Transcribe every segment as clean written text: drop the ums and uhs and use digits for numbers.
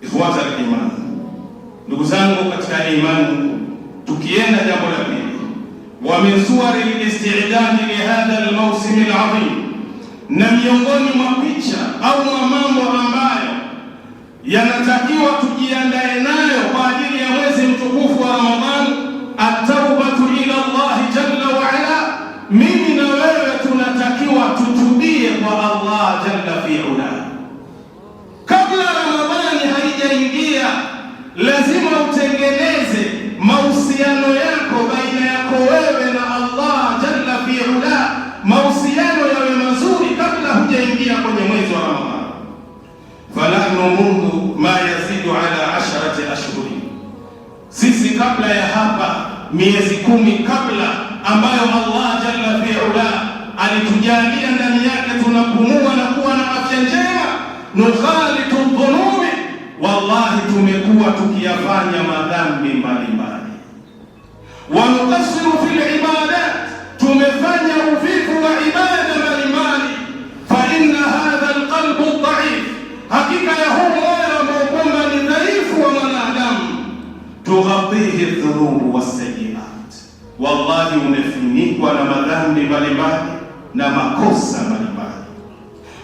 Ikhwata al-iman, ndugu zangu katika imani, tukienda jambo la pili, wa min suwari al-istidad li hadha al-mawsim al-azim, na miongoni mwa picha au mambo ambayo yanatakiwa tujiandae nayo kwa ajili ya mwezi mtukufu wa Ramadhani, at-taubatu ila Allah jalla wa ala. Mimi na wewe tunatakiwa tutubie kwa Allah jalla fi ula. Kabla Ramadhani haijaingia, lazima utengeneze mahusiano yako baina yako wewe na Allah jalla fi ula, mahusiano yawe mazuri kabla hujaingia kwenye mwezi wa Ramadhani. Fanahnu mundu ma yazidu ala 10 ashhuri, sisi kabla ya hapa miezi 10 kabla, ambayo Allah jalla fi ula alitujalia ndani yake tunapumua na kuwa na afya njema, nukhalitu dhunubi, wallahi tumekuwa tukiyafanya madhambi mbalimbali, wa nuqassiru fil ibadat, tumefanya uvivu wa ibada mbalimbali. Fa inna hadha alqalbu dhaif, hakika ya huu moyo ambao kwamba ni dhaifu wa mwanadamu, tughatihi dhunubu wassayiat, wallahi umefunikwa na madhambi mbalimbali na makosa mbalimbali.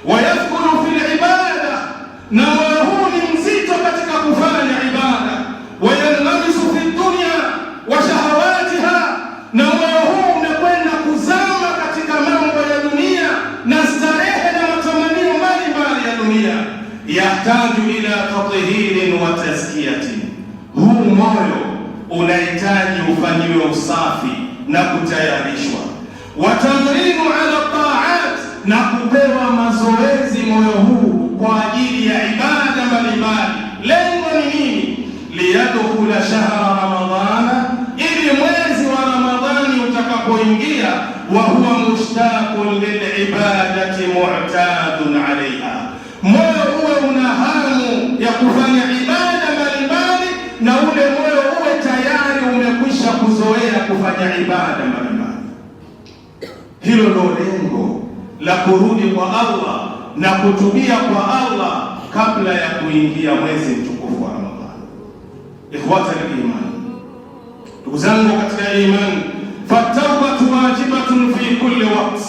Wayadkhulu fil ibada, na moyo huu ni mzito katika kufanya ibada. Wayanghamisu fi dunya wa shahawatiha, na moyo huu umekwenda kuzama katika mambo ya dunia na starehe na matamanio mbalimbali ya dunia. Yahtaju ila tathirin wa tazkiyatin, huu moyo unahitaji ufanyiwe usafi na kutayarishwa. Watamrinu ala taat, na kupewa mazoezi moyo huu kwa ajili ya ibada mbalimbali. Lengo ni nini? Liyadkhula shahra ramadhana, ili mwezi wa Ramadhani utakapoingia, wa huwa mushtaqun lilibadati mu'tadun alaiha, moyo uwe una hamu ya kufanya ibada mbalimbali, na ule moyo uwe tayari umekwisha kuzoea kufanya ibada mbalimbali. Hilo ndio lengo la kurudi kwa Allah na kutubia kwa Allah kabla ya kuingia mwezi mtukufu wa Ramadhani. Ikhwata al-iman, ndugu zangu katika imani, fatawbatu wajibatun fi kulli waqt,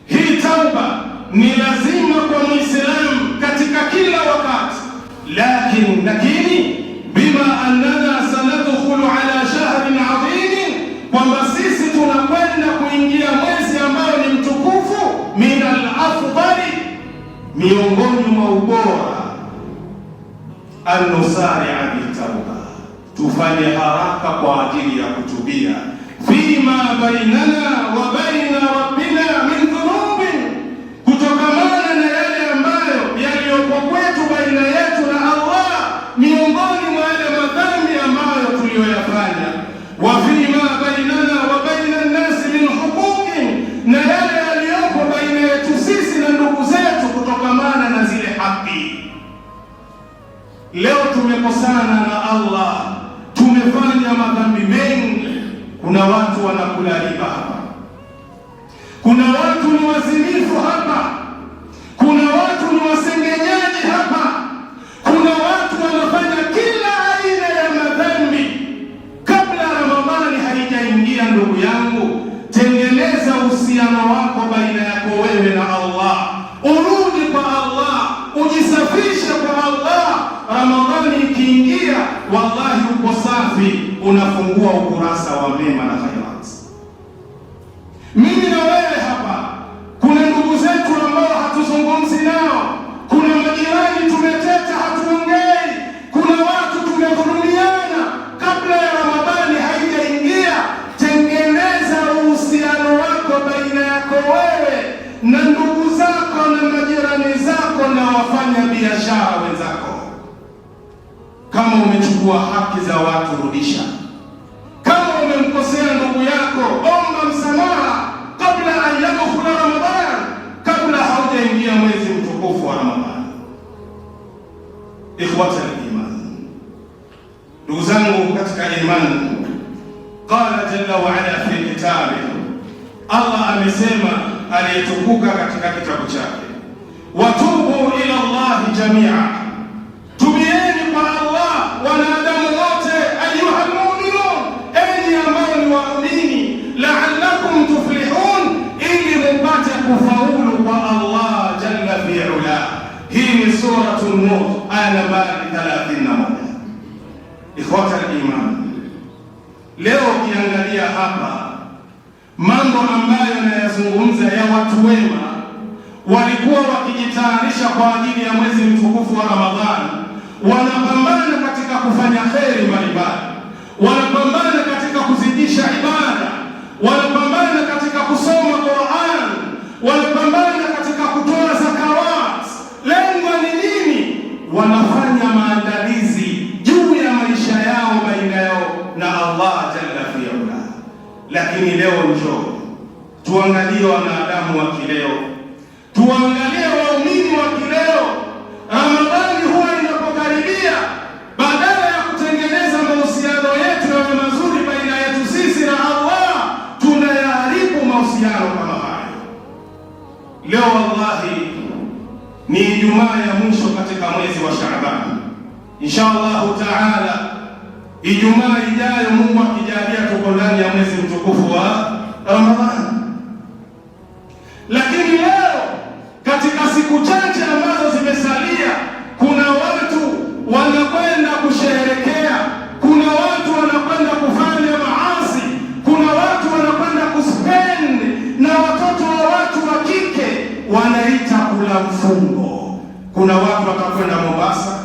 hii tauba ni lazima kwa Muislamu katika kila wakati. Lakini bima annana sanadkhulu ala shahrin adhim, kwamba sisi tunakwenda kuingia mwezi ambao ni mtukufu, min al-afdali, miongoni mwa ubora, an-nusari'a bitawba, tufanye haraka kwa ajili ya kutubia, fima bainana wa baina rabbina min dhunubin, kutokamana na yale ambayo yaliyopo kwetu baina yetu na Allah, miongoni mwa yale madhambi ambayo tuliyoyafanya. Wa fima bainana wa baina an-nas min huquqin, na yale yaliyopo baina yetu sisi na ndugu zetu kutokamana na zile haki. Leo tumekosana na Allah, tumefanya madhambi mengi. Kuna watu wanakula riba hapa, kuna watu ni wazinifu hapa, kuna watu ni wasengenyaji hapa, kuna watu wanafanya kila aina ya madhambi. Kabla Ramadhani haijaingia, ndugu yangu, tengeneza uhusiano wako baina yako wewe na Allah, urudi kwa Allah, ujisafishe kwa Allah. Ramadhani ikiingia, wallahi uko safi, unafungua ukurasa wa mema na khairat. Mimi na wewe hapa, kuna ndugu zetu ambao hatuzungumzi nao, kuna majirani tumeteta hatuongei, kuna watu tumedhulumiana. Kabla ya Ramadhani haijaingia, tengeneza uhusiano wako baina yako wewe na ndugu zako na majirani zako na wafanya biashara wenzako. Kama umechukua haki za watu, rudisha. Kama umemkosea ndugu yako, omba msamaha kabla an yadkhula Ramadhan, kabla haujaingia mwezi mtukufu wa Ramadhani. Ikhwata al-iman, ndugu zangu katika imani, qala jalla wa ala fi kitabihi, Allah amesema aliyetukuka katika kitabu chake, watubu ila Allah jamia, kwenye Suratul Nur aya nambari 31. Ikhwata al-iman, leo ukiangalia hapa mambo ambayo nayazungumza ya watu wema walikuwa wakijitayarisha kwa ajili ya mwezi mtukufu wa Ramadhani, wanapambana katika kufanya kheri mbalimbali, wanapambana katika kuzidisha ibada, wanapambana katika kusoma Qur'an, wanapambana katika kutoa zakawat. Lengo ni nini? Wanafanya maandalizi juu ya maisha yao baina yao na Allah jalla fi'ala. Lakini leo njoo tuangalie wanadamu wa kileo, tuangalie waumini wa kileo. Ramadhani huwa inapokaribia, badala ya kutengeneza mahusiano yetu yawe mazuri baina yetu sisi na Allah, tunayaharibu mahusiano kama haya. Leo wallahi ni Ijumaa ya mwisho katika mwezi wa Shaaban. Insha Allah taala Ijumaa ijayo, Mungu akijalia, tuko ndani ya mwezi mtukufu wa Ramadhani. Lakini leo katika siku chache ambazo zimesalia, kuna watu wanakwenda kusherehekea, kuna watu wanakwenda kufanya maasi, kuna watu wanakwenda kuspend na watoto wa watu wa kike, wanaita kula mfungo. Kuna watu watakwenda Mombasa,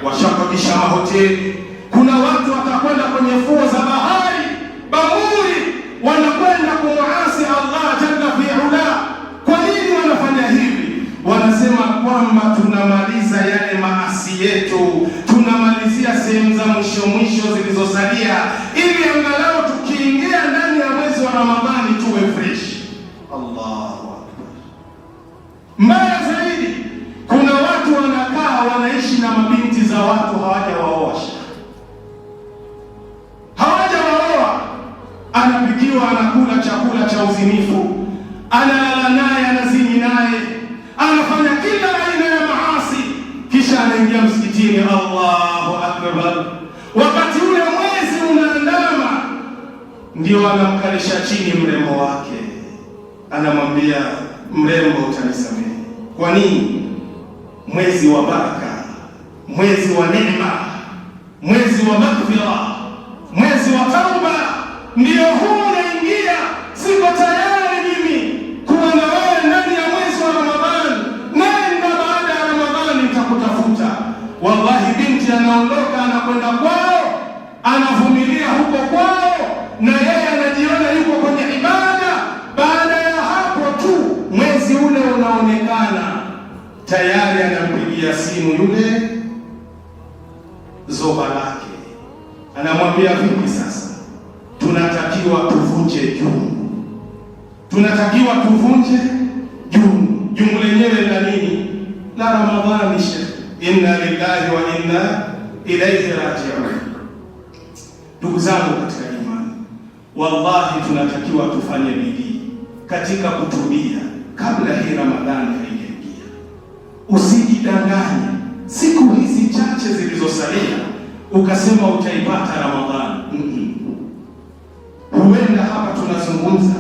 washakodisha mahoteli. Kuna watu watakwenda kwenye fuo za bahari Bamuri, wanakwenda kumuasi Allah jalla fi'ala. Kwa nini wanafanya hivi? Wanasema kwamba tunamaliza yale maasi yetu, tunamalizia sehemu za mwisho zilizosalia, ili angalau tukiingia ndani ya mwezi wa Ramadhani tuwe fresh. Allahu akbar. Mbaya zaidi, kuna watu wanakaa wanaishi na mabinti za watu hawajawaoa, anapikiwa, anakula chakula cha uzinifu, analala naye, anazini naye, anafanya kila aina ya maasi, kisha anaingia msikitini. Allahu akbar. Wakati ule mwezi unaandama, ndio anamkalisha chini mrembo wake, anamwambia, mrembo, utanisamehe. Kwa nini? Mwezi wa baraka, mwezi wa neema, mwezi wa maghfira, mwezi wa tauba, ndio huu unaingia. Siko tayari mimi kuwa na wewe ndani ya mwezi wa Ramadhani, nenda baada ya Ramadhani nitakutafuta. Wallahi, binti anaondoka, anakwenda kwao, anavumilia huko kwao, na yeye anajiona yuko kwenye ibada. Baada ya hapo tu mwezi ule unaonekana, tayari anampigia simu yule zoba lake, anamwambia, vipi sasa? Tunatakiwa tuvunje jungu, tunatakiwa tuvunje jungu. Jungu lenyewe la nini? La Ramadhani. Sheikh, inna lillahi wa inna ilaihi raji'un. Ndugu zangu katika imani, wallahi tunatakiwa tufanye bidii katika kutubia kabla hii Ramadhani haijaingia. Usijidanganye siku hizi chache zilizosalia ukasema utaipata Ramadhani. Huenda hapa tunazungumza,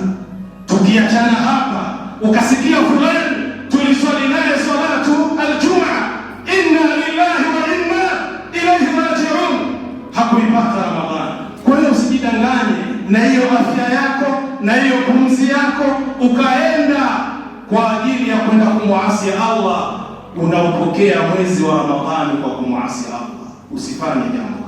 tukiachana hapa ukasikia fulani tuliswali naye salatu aljumaa, inna lillahi wa inna ilaihi raji'un, hakuipata Ramadhani. Kwa hiyo usijidanganye na hiyo afya yako na hiyo pumzi yako, ukaenda kwa ajili ya kwenda kumuasi Allah, unaupokea mwezi wa Ramadhani kwa kumuasi Allah. Usifanye jambo